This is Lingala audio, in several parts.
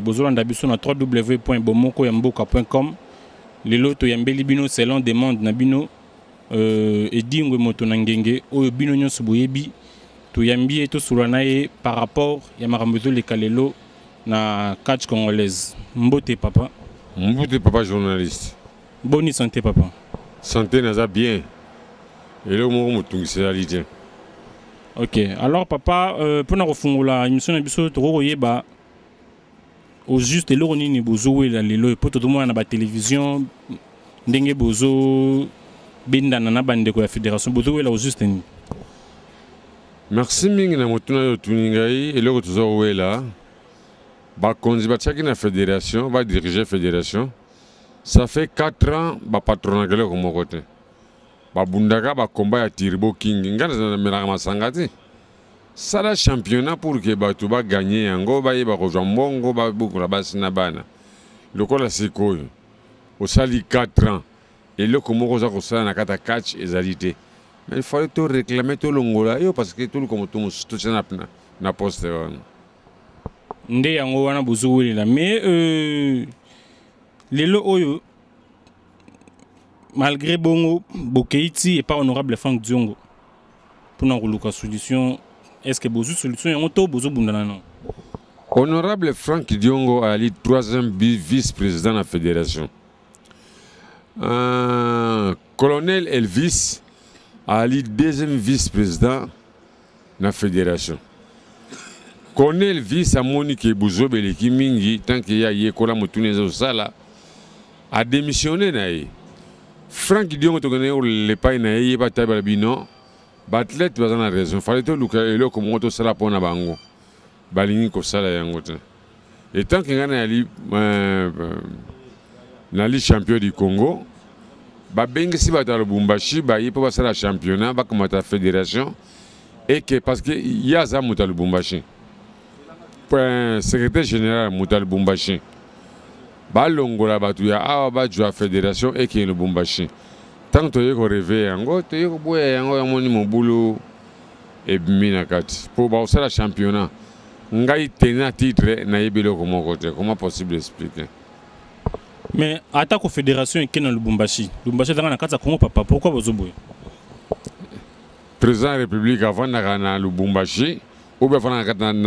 bozolanda biso na www.bomokoyamboka.com. Lelo to yambeli bino selon demande na bino edingwe moto na ngenge oyo bino nyonso boyebi to yambi to sulanaye par rapport ya makambo le kalelo na catch congolaise. Mbote papa. Mbote papa journaliste. Bonne santé papa. Santé naza bien. Et là mo mutungisa. Ok, alors papa, pour nous refaire l'émission de Yeba, au juste le Ronini Bozo et le pour tout le monde à la télévision, Dengue Bozo, Benda Nana Bande de la Fédération Bozo et là au juste. Merci mingi na motuna yo tuningai et le retour là. Ba konzi ba tchaki na fédération, ba diriger fédération. Ça fait 4 ans ba patronat gele ko mokote. Ba bundaka ba combat ya Tirbo King ngana melaka masangati. Sala championnat pour que ba tu ba gagner yango ba yeba ko mbongo ba bukula basina bana. Lokola sikoyo. Au sali 4 ans et le komoko za ko sala na kata catch ezalité. Mais il fallait tout réclamer tout l'ongola yo parce que tout le comme tout na poste nde yango wana bozuweli la mais lelo oyo malgré bongo bokeiti et pas honorable Franck Diongo pour na kuluka solution est-ce que bozu solution yango to bozu bundana non honorable Franck Diongo a li 3e vice-président de la fédération. Colonel Elvis a li 2e vice-président de la fédération. Colonel Elvis a monique Bouzo Beleki Mingi tant qu'il y a Yekola Moutounez Sala a démissionné naï. Franck Diongo to connaît le pas naï pas tabalbino. Batlet bazan a raison. Fallait tout le elo comme auto sala pona bango. Balingi ko sala yangote. Et tant qu'il y a nali champion du Congo, ba bengi si bata Lubumbashi ba yipo ba sala championnat ba comme ta fédération et que parce que y a ça muta Lubumbashi. Secrétaire général muta Lubumbashi. Ba longola batu ya awa ba jua fédération et que Lubumbashi. Tant que tu rêvé yango to yeko boya yango ya moni mobulu et mina kati pour ba sala championnat. Ngai tena titre na yebelo ko mokote comment possible expliquer. Mais attaque aux fédérations et dans Lubumbashi. Lubumbashi dans la carte Congo papa. Pourquoi vous oubliez? Président de la République avant na Lubumbashi ou bien avant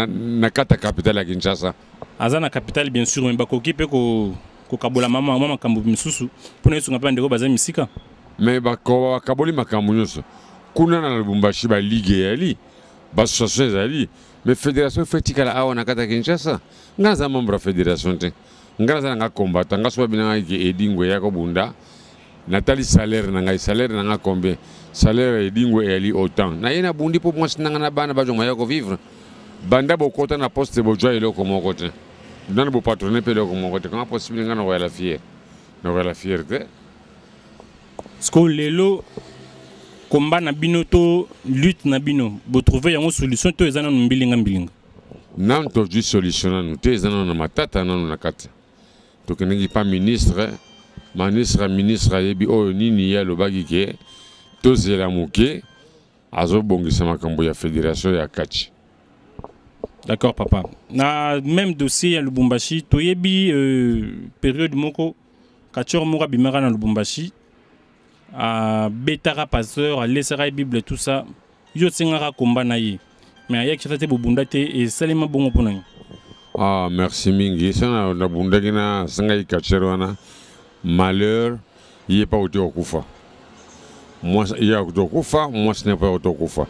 na carte capitale à Kinshasa. Azana capitale bien sûr mais bakoki pe ko kabola mama kambu misusu pour ne sunga pande ko baza misika. Mais bako kaboli makambu nyonso. Kuna na Lubumbashi ba ligue ali ba association ali mais fédération fetikala awa na carte Kinshasa. Ngaza membre fédération te. Ngana nga combattant nga so bina nga edingwe ya ko bunda natali salaire na nga salaire na nga combien salaire edingwe eli autant na yena bundi pour moi sinanga na bana bajo maya ko vivre banda bokota na poste bojo ile ko mokote dans bo patronner pe le ko mokote comment possible nga no la fier no la fierté sko lelo combat na bino to lutte na bino bo trouver yango solution to ezana no mbilinga nan to ju solution na te ezana na matata na kati. Donc, il n'y a pas ministre, ministre, yebi o nini ya lobagi ke toze la mouke azo bongisa makambo ya fédération ya catch. D'accord papa. Na même dossier à Lubumbashi, to yebi période moko kachor mora bimara na Lubumbashi a betara passeur a lesera bible tout ça yo tsingara komba na ye. Mais ayek chata bobunda te et salima bongo ponani. Ah, merci mingi. Ça na bundagina sangai kacherwana malheur il est pas au kufa. Moi il y a au kufa, moi ce n'est pas au kufa.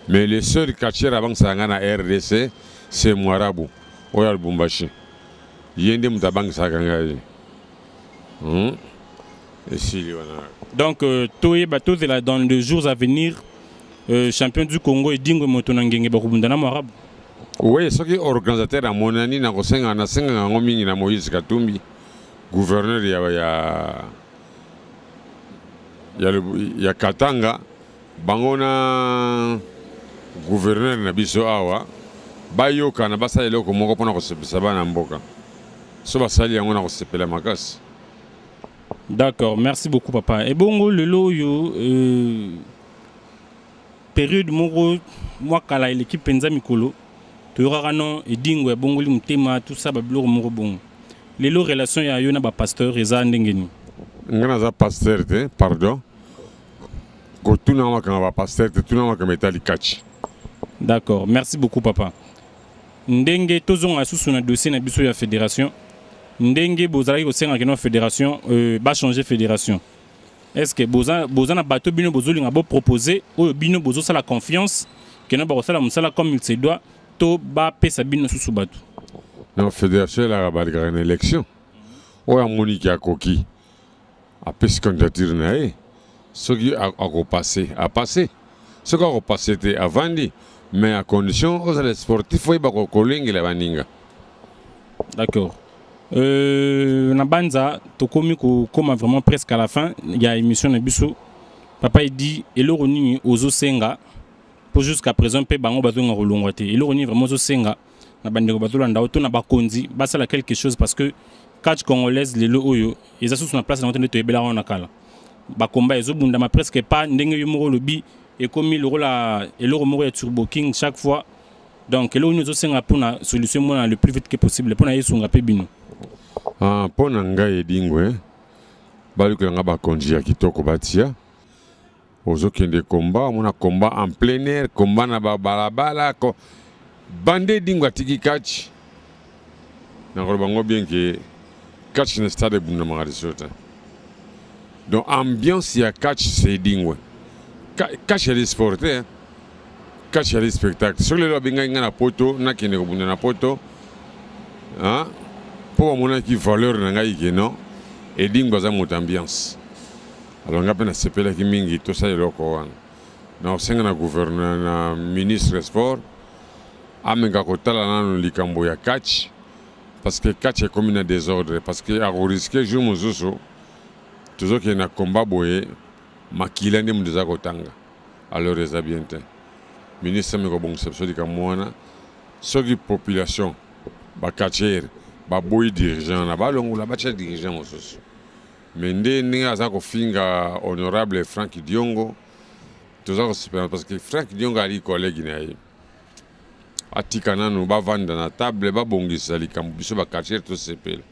Mais les seuls kacher avant sanga na RDC c'est Mwarabu oya Lubumbashi. Yende mutabang sakanga. Et si donc toye bateau dans les jours à venir champion du Congo et dingo motonangenge bakubundana Mwarabu. Oui, ce qui est organisateur à Monani, na kosenga na senga ngomingi na Moïse Katumbi, gouverneur ya Katanga, bangona gouverneur na biso awa, bayoka na basali loko moko pona ko sepesa bana mboka. So basali yango na ko sepela makasi. D'accord, merci beaucoup papa. Et bongo lelo yo période moko moi kala l'équipe penza mikolo toyokaka non edingo ya bongoli mutema tout ça babiloko moko bongo lelo relation ya yo na bapasteur eza ndenge nini nga naza pasteur te pardon kotuna makanga bapasteur te tuna makanga etali kachi. D'accord, merci beaucoup papa. Ndenge tozonga susu na dossier na biso ya fédération. Ndenge bozalaki kosenga keno fédération ba changer fédération. Est-ce que boza na bato bino bozolinga bo proposer oyo bino bozo sala confiance keno ba kosala musala comme il se doit to ba pesa bino susu bato. Na fédération la rabalika na élection. Oya Monique akoki. A pesi candidature na e. Soki a passer, a passé. Soki a passé te avandi. Mais à condition, aux allez sportifs, il faut que la baninga. D'accord. Na banza, tokomi comme vraiment presque à la fin, il y a émission na biso. Papa il dit elo roni ozo senga pour jusqu'à présent pe bango bazonga rolongwate. Elo roni vraiment ozo senga na bandeko bazolanda auto na bakonzi, basala quelque chose parce que catch congolaise lelo oyo, ils a sous na place na tende to ebela na kala. Ba combat ezo bunda ma presque pas ndenge yo moko lobi. Et comme il roule et le remorque Turbo King chaque fois, donc là nous aussi pour la solution le plus vite que possible pour aller sur un peu bino. Ah pour nanga edingwe, balu que ngaba konjia kitoko batia, ozo kende combat, on a combat en plein air, combat na balabala, bandé dingwa tiki catch. N'akoro bango bien que catch ne stade bunda marisota. Donc ambiance ya catch c'est dingwe. Catch les sports, catch les spectacles. Sur les lobbying, il y a un poteau, il y a un poteau. Pour mon qui valeur, il y a non. Et il y a une ambiance. Alors, on a un CPL qui mingi, tout ça est là. Nous sommes un gouverneur, un ministre des sports. Nous avons un catch. Parce que catch est comme un désordre. Parce que à risque, je me suis dit, toujours qu'il y a un combat, makila ndi mudeza kotanga alors eza bien te ministre me ko bongisa so dika mwana soki population ba catcher ba boy dirigeant na ba longola ba cha dirigeant mosusu mais ndenge aza ko finga honorable Frank Diongo toza ko super parce que Frank Diongo ali collègue na ye atika nanu ba vanda na table ba bongisa likambo biso ba catcher to sepela.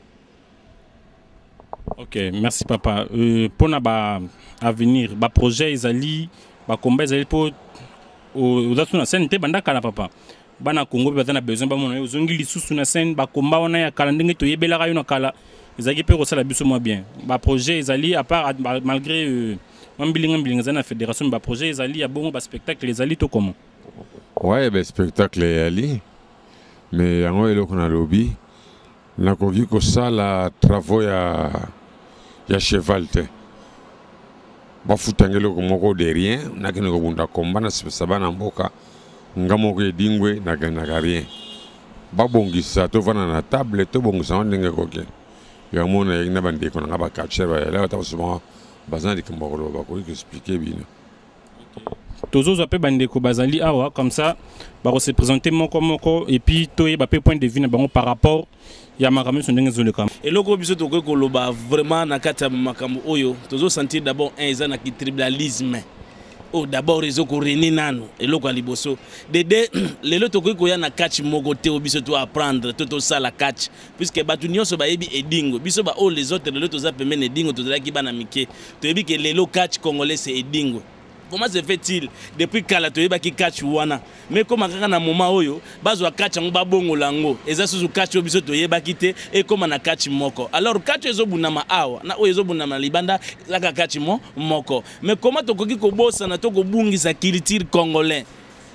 Ok, merci papa. Pour na avenir, ba projet izali, ba combat izali pour aux autres na scène te banda kala papa. Bana Congo bazana besoin ba mona ozongi lisusu na scène ba combat wana ya kala ndenge to yebela ka yo na kala. Ezaki pe ko sala biso moi bien. Ba projet izali à part malgré mbilinga za na fédération ba projet izali ya bon ba spectacle izali to comment. Ouais, ba spectacle yali. Mais yango eloko na lobby. Nakoki ko sala travaux ya cheval te bafutangelo ko moko de rien nakene ko bunda komba na sabana mboka ngamoko edingwe na rien babongisa to vana na table to bongisa ndenge koke ya mona yina bande ko ngaba catcher ba la ta souvent bazan dikambolo ba ko expliquer bino tozo zape bande ko bazali awa comme ça ba se présenter moko et puis toye ba point de vue na bango par rapport ya makambo ndenge zoleka eloko biso to ko loba vraiment na kata makambo oyo tozo sentir d'abord un eza na tribalisme oh d'abord rezo ko reni nano eloko aliboso dede lelo to ko ya na catch moko te biso to apprendre to sala catch puisque batu nyonso ba yebi edingo biso ba oh les autres lelo to za pemene edingo to zalaki bana mike to yebi ke lelo catch congolais c'est edingo. Comment se fait-il depuis kala to yeba ki catch wana mais comme kaka na moment oyo bazwa catch ngo babongo lango eza susu catch obiso to yeba kite et comme na catch moko alors catch ezo bunama awa na oyo ezo bunama libanda la catch moko mais comment to koki ko bossa na to ko bungisa culture congolais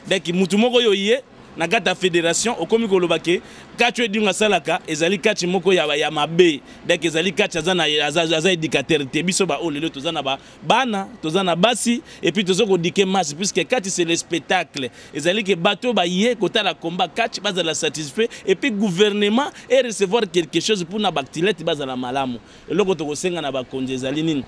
dès que mutu moko yo yé na kata fédération okomi ko lobake catch edinga salaka ezali catch moko ya mabe dès que ezali catch azana aza éducateur te biso ba o lelo tozana ba bana tozana basi et puis tozoko dike masse puisque catch c'est le spectacle ezali ke bato ba yé kota la combat catch baza la satisfait et puis gouvernement et recevoir quelque chose pour na baktilete baza la malamu eloko to kosenga na ba konje ezali nini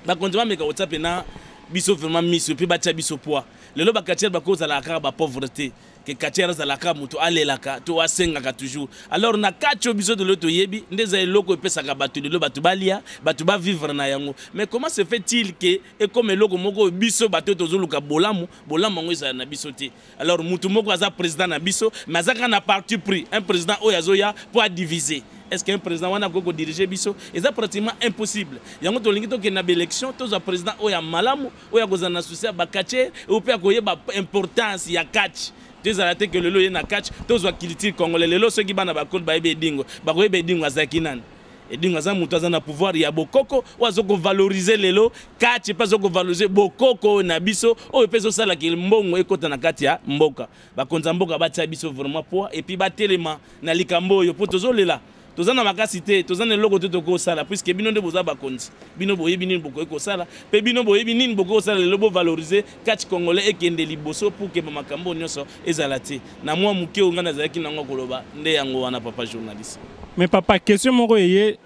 ba konje ba meka otapena biso vraiment miso puis batia biso poids lelo ba catcher ba cause la kaka ba pauvreté que kachera zalaka mutu alelaka to asengaka toujours alors na kacho biso de l'autre yebi ndeza eloko epesaka batu de lo batu balia batu ba vivre na yango mais comment se fait-il que et comme eloko moko biso batu tozoluka bolamu ngo za na biso te alors mutu moko aza président na biso mais azaka na parti pris un président oyazoya pour diviser. Est-ce qu'un président wana ko diriger biso c'est pratiquement impossible yango to lingi to ke na élection to za président oya malamu oya kozana souci ba kache ou pe akoyeba importance ya catch tezala te que lelo ye na catch to za culture congolais lelo ceux qui bana ba code ba ebe dingo ba ko ebe dingo azaki nani edingo aza mutu aza na pouvoir ya bokoko wazo ko valoriser lelo catch pas ko valoriser bokoko na biso o pe zo sala ki mbongo ekota na kati ya mboka ba konza mboka ba tia biso vraiment poids et puis ba telema na likambo yo poto zo lela tozana makasité tozana loko to ko sala puisque bino nde boza bakonzi bino boyebi nini boko ko sala pe bino boyebi nini boko sala le lobo valoriser catch congolais ekende liboso pour que makambo nyonso ezalati na moi muke onga na zaki nango koloba nde yango wana papa journaliste. Mais papa question moko yeye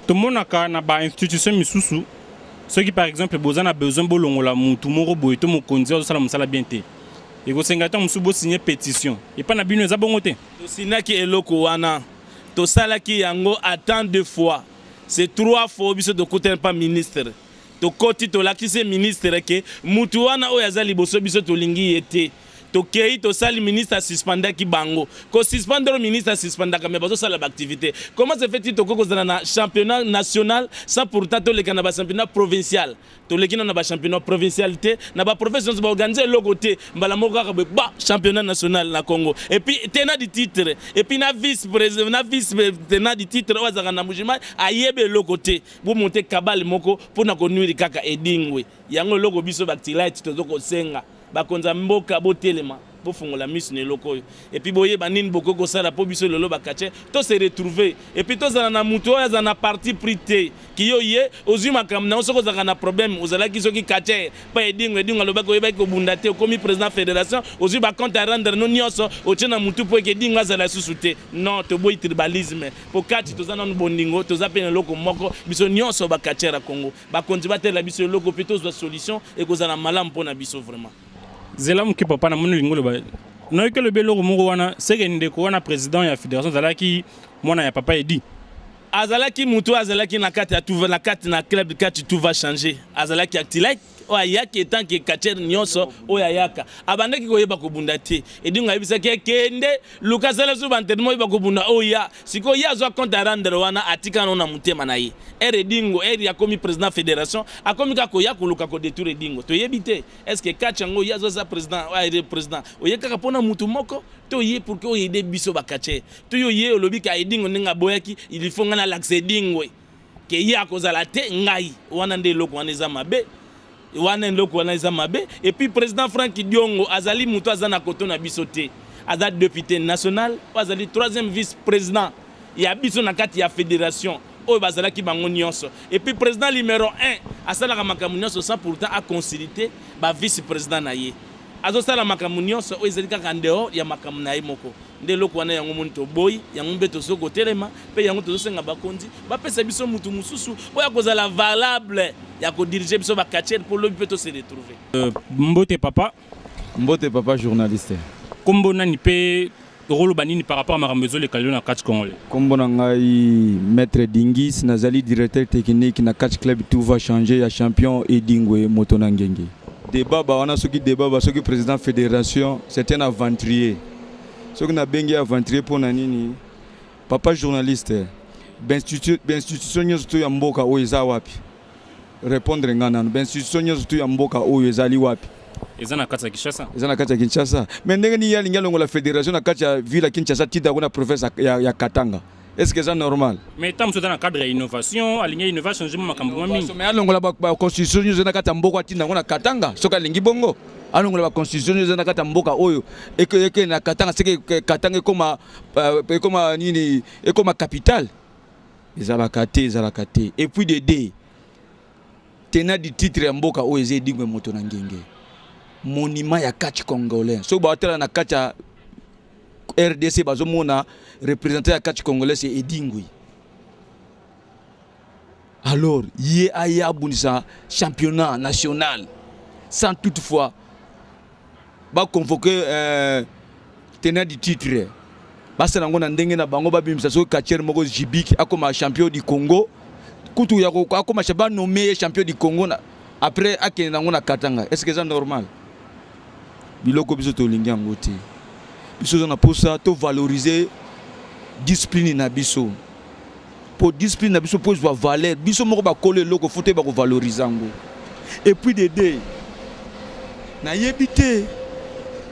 to monaka na ba institution misusu ceux qui par exemple bozana besoin bolongola mutu moko boye to mokonzi o sala musala bien te et ko sengata musubo signer pétition et pas na bino za bongo te to sinaki eloko wana to salaki yango attend 2 fois c'est 3 fois biso de côté pas ministre to koti to lakise ministre ke mutu wana oyo azali boso biso to lingi yete to kei to sali ministre suspendaki bango ko suspendre ministre suspendaka mais bazo sala activité comment se fait-il to koko zana na championnat national sans pourtant to le kana ba championnat provincial to le kina na ba championnat provincialité na ba professions ba organiser le côté mbala moko ka ba championnat national na Congo et puis tenant du titre et puis na vice président na vice tenant du titre wazaka na mujima ayebe le côté bu monter kabal moko pour na konuiri kaka edingwe yango logo biso bactilite to zoko senga bakonza mboka botelema bofungola miss ne loko et puis boye banine boko ko sala po biso lelo bakache to se retrouver et puis to zana na muto ya zana parti prité ki yo ye ozuma kam na osoko zaka na problème ozala ki soki kache pa edingo lo bako yeba ko bundate komi président fédération ozuba compte à rendre no nyonso o tena mutu po ke dinga zala susute non to boy tribalisme po kati to zana no bondingo to zapena loko moko biso nyonso bakache ra Congo bakonzi batela biso loko plutôt zo solution et ko zana malam pona biso vraiment. Zela muke papa na monu lingolo ba no ke le belo moko wana seke ndeko wana président ya fédération zalaki mwana ya papa edi azalaki mutu azalaki na kati ya tout na kati na club kati tout va changer azalaki actilite oyaki etant que kacher nyonso oyayaka abandaki koyeba kobunda te edinga yebisa ke kende Lucas ala zo bantermo yeba kobunda oya siko ya zo compte à rendre wana atika na mutema na ye edingo ya komi président fédération akomi ka koya koluka ko détourner dingo to yebite est-ce que kachango ya zo za président wa président oyeka ka pona mutu moko to ye pour que oyede biso bakache to yo ye olobi ka edingo ninga boyaki il faut ngana l'accès dingo ke ya kozala te ngai wana nde loko wana za mabe wana ndoko wana eza mabe et puis président Franck Diongo azali muto azana koto na biso te aza député national azali 3e vice-président ya biso na kati ya fédération oyo bazalaki bango nyonso et puis président numéro 1 asalaka makambo nyonso sans pourtant a consulter ba vice-président na ye azosala makambo nyonso oyo ezali kaka ndeo ya makambo na ye moko nde loko wana yango moni to boy yango mbe to soko telema pe yango to senga bakonzi bapesa biso mutu mususu oya kozala valable ya ko diriger biso ba kacher pour le peut se retrouver. Mbote papa journaliste. Kombo nani pe rôle banini par rapport à makambezo le kalio na catch congolais. Kombo na ngai maître Dingis nazali directeur technique na catch club tout va changer ya champion Edingwe Motona Ngenge. Débat ba wana soki débat ba soki président fédération c'est un aventurier. Soki na bengi aventurier pour nini papa journaliste institution nyoso ya mboka o eza wapi répondre ngana institution nyoso ya mboka o ezali wapi ezana kati ya Kinshasa ezana kati ya Kinshasa mais ndenge ni yali ngalo la fédération na kati ya ville Kinshasa tida kuna professeur ya Katanga. Est-ce que c'est normal? Mais tant que dans le cadre de l'innovation, aligner l'innovation, changer mon cambo. Mais allons la constitution nous na kata mboka tina ngona Katanga, soka lingi bongo. Allons la constitution nous na kata mboka oyo et que na Katanga c'est que Katanga comme nini et comme capitale. Ezalakate et puis de tenant du titre ya mboka oyo ezedingwe moto na ngenge. Monument ya catch congolais. So ba tela na catch RDC bazomona représentant ya catch congolais c'est Edingui. Alors, il y a un championnat national sans toutefois convoquer tenant du titre basa nango na ndenge na bango babimisa so Katier moko Jibik akoma champion du Congo kutu ya ko akoma chaba nommé champion du Congo na après akene nango na Katanga. Est-ce que c'est normal? Biloko biso to lingi yango te. Biso na posa to valoriser discipline na biso. Pour discipline na biso pour jouer valeur biso moko ba coller loko foté ba ko valoriser ngo. Et puis des na yebité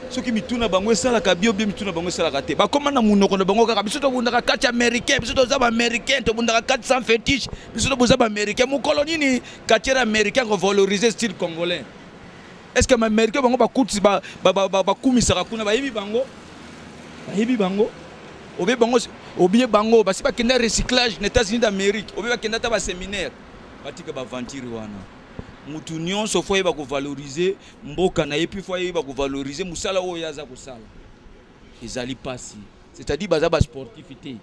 ceux qui mituna bango sala ka bio mituna bango sala ka te ba koma na munoko na bango kaka biso to bundaka kati américain biso to zaba américain to bundaka kati sans fétiche biso to buzaba américain mu kolonini kati américain ko valoriser style congolais. Est-ce que les Américains vont couper ba kumisa kuna ba yebi bango obiye bango basi ba kenda recyclage aux États-Unis d'Amérique obiye ba kenda ta ba séminaire batika ba ventire wana mutu nyonso fo yeba ko valoriser mboka na yepi fo yeba ko valoriser musala oyo yaza ko sala ezali pasi c'est-à-dire baza ba sportivité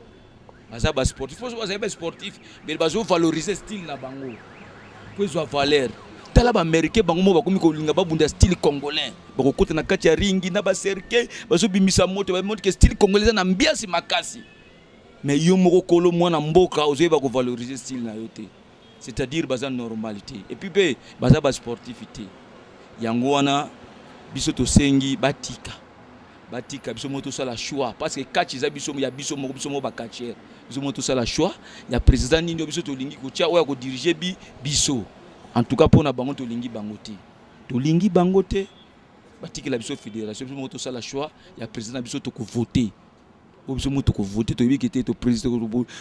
baza ba sportif fo baza ba sportif mais bazo valoriser style na bango pour zo valeur tala ba américain bango mo bakomi ko linga ba bunda style congolais bako kota na kati ya ringi na ba cercle bazo bimisa moto ba montre que style congolais na mbiasi makasi mais yo moko kolo mwana mboka ozoyeba ko valoriser style na yo te. C'est-à-dire baza normalité et puis baza ba sportivité yango wana biso to sengi batika biso moto sala choix parce que catch za biso ya biso mo ba catcher biso moto sala choix ya président nini biso to lingi ko tia oya ko diriger biso en tout cas pona bango to lingi bango te batika la biso fédération biso moto sala choix ya président biso to ko voter biso moto ko voter to yebi kete to président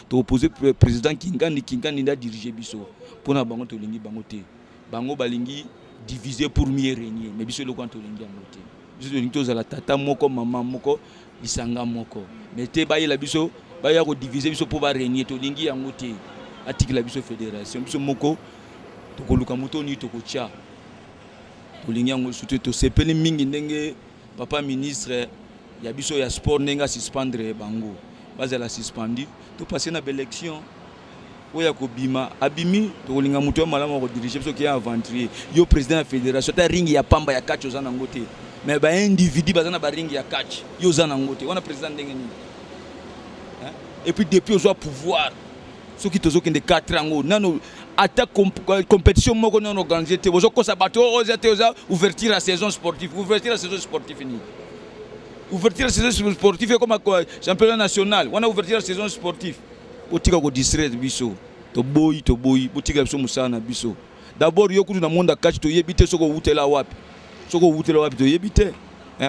to opposer président Kingani nda diriger biso pona bango to lingi bango te bango balingi diviser pour mieux régner mais biso lokwa to lingi yango te biso to lingi to zala tata moko mama moko isanga moko mais te ba yela biso ba ya ko diviser biso pour ba régner to lingi yango te atiki la biso fédération biso moko to ko luka moto ni to ko tia to lingi yango surtout to sepeli mingi ndenge papa ministre ya biso ya sport nenga suspendre bango bazala suspendu to passer na élection oya ko bima abimi to linga muto ya malama ko diriger biso ki aventurier yo président ya fédération ta ring ya pamba ya catch ozana ngote mais ba individu bazana ba ring ya catch yo ozana ngote wana président ndenge ni et puis depuis au pouvoir ceux qui tozo kende 4 ans nano ata compétition moko non organisé te bozo ko sabato oza ouverture à saison sportive ni ouverture la saison sportive comme championnat national on a ouverture la saison sportive otika ko distraire biso to boyi botika biso musana biso d'abord yo kutu na monde catch to yebite soko wutela wapi to yebite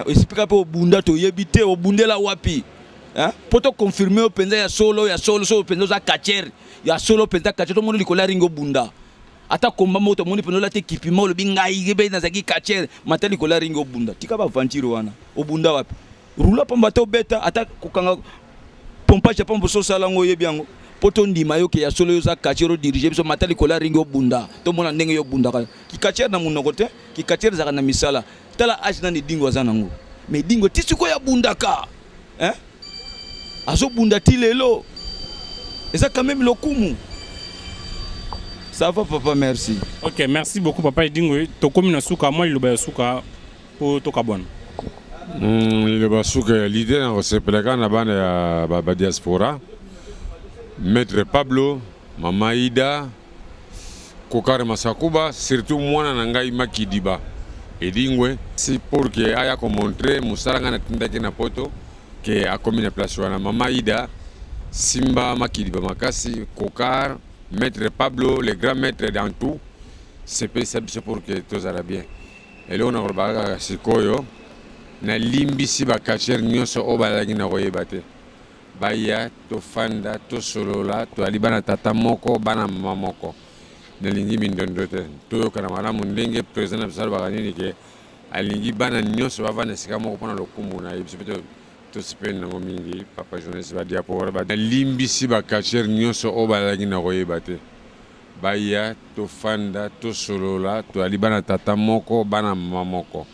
explique pas obunda to yebite obundela wapi poto confirmer o penza ya solo so penza za Katier ya solo penza Katier to monde likola ringo bunda ata komba moto moni penola te kipimo lo bingai gebe na zaki Katier matali likola ringo bunda tika ba ventire wana obunda wapi rula pamba to beta ata kokanga pompage pamba so salango yebiango poto ndima yo ke ya solo yo za Katier diriger biso matali kola ringo bunda to mona ndenge yo bunda ki Katier na munoko te ki Katier zaka na misala tala ajna ni dingo za nango mais dingo tisuko ya bunda ka azo bunda ti lelo eza quand même lokumu. Ça va papa, merci. OK, merci beaucoup papa dingo to komi na suka moi liloba suka po to kabona. Le basuka l'idée on se peleka na bana ya ba diaspora Maître Pablo Mama Ida Kokare Masakuba surtout mwana na ngai Makidiba edingwe si pour que aya ko montrer musaranga na tindaki na poto que a komi na place wana Mama Ida Simba Makidiba makasi Kokar Maître Pablo le grand maître dans tout c'est pour que tous arabien et là on a rebaga sikoyo na limbisi ba Katier nyonso obalaki na koyeba te baya to fanda to solola to alibana tata moko bana mama moko na lingi mindondo te to kana malamu ndenge président absal bakanini ke alingi bana nyonso bavana sika moko pona lokumu na yebisipito to sipen na mingi papa journaliste ba diapora ba limbisi ba Katier nyonso obalaki na koyeba te baya to fanda to solola to alibana tata moko bana mama moko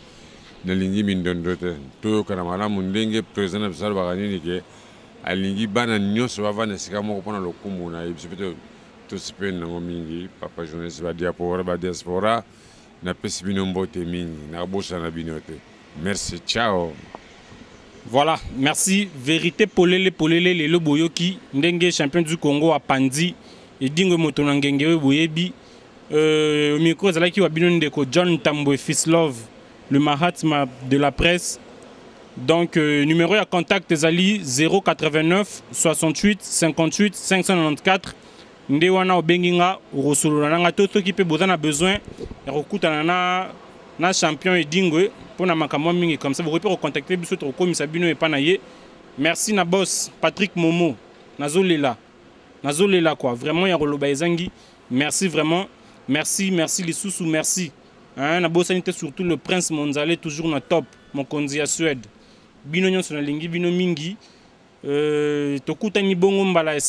na lingi mindondo te to kana malamu ndenge président absal bakanini ke alingi bana nyonso bavana sika moko pona lokumu na yebisipito to sipen na mingi papa journaliste ba diaspora na pesi bino mbote mingi na bosa na bino te merci ciao. Voilà, merci. Vérité polele lelo boyoki ndenge champion du Congo à Pandi et dingo moto ngenge boyebi micro zalaki wa bino ndeko John Tambwe Fils Love, le Mahatma de la presse. Donc numéro à contact zali 089 68 58 594 nde wana obenginga rosolo nanga toto ki pe bozana besoin ya kokutana na champion edingwe pour na makamwa mingi comme ça vous pouvez recontacter biso to komisa bino et panaye. Merci na boss Patrick Momo nazolela quoi vraiment ya roloba ezangi. Merci vraiment, merci les sous merci hein na boss sanité surtout le prince Monzale toujours na top mon konzi à Suède bino nyonso na lingi bino mingi tokutani bongo mbala